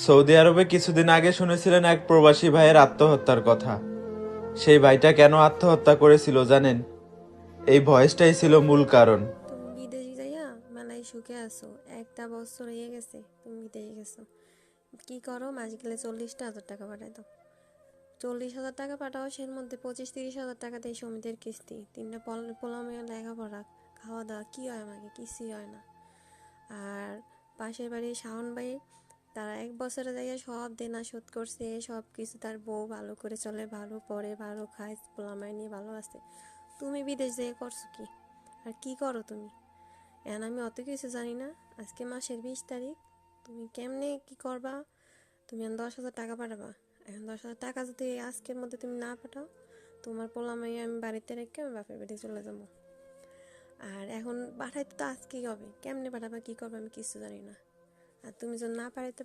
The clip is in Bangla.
সৌদি আরবে কিছুদিন আগে শুনেছিলেন এক প্রবাসী ভাইয়ের আত্মহত্যার কথা। সেই ভাইটা কেন আত্মহত্যা করেছিল জানেন? এই ভয়েসটাই ছিল মূল কারণ। তুমি বিদেশে যাইয়া মেলায় সুখে আছো, একটা বছর হয়ে গেছে তুমি বিদেশে গেছো। কি করো? মাস গেলে 40,000 টাকা পাঠাই দাও। 40,000 টাকা পাঠাও, সের মধ্যে 25-30 হাজার টাকা দেয় সমিতির কিস্তি, তিনটা পোলামের লেখাপড়া, খাওয়া দাওয়া, কি হয়? আমাকে কিছুই হয় না। আর পাশের বাড়ির শাওন ভাই, তারা 1 বছরে যাইয়া সব দেনা শোধ করছে, সব কিছু, তার বউ ভালো করে চলে, ভালো পড়ে, ভালো খায়, পোলামায় নিয়ে ভালো আছে। তুমি বিদেশ যেয়ে করছো কি? আর কি করো তুমি? এখন আমি অত কিছু জানি না। আজকে মাসের 20 তারিখ, তুমি কেমনে কি করবা? তুমি এখন 10,000 টাকা পাঠাবা। এখন 10,000 টাকা যদি আজকের মধ্যে তুমি না পাঠাও, তোমার পোলামাই আমি বাড়িতে রেখে আমি বাপের বাড়ি চলে যাবো। আর এখন পাঠাইতে তো আজকেই হবে, কেমনে পাঠাবা, কি করবা, আমি কিছু জানি না। আর তুমি যদি না পাঠাইতে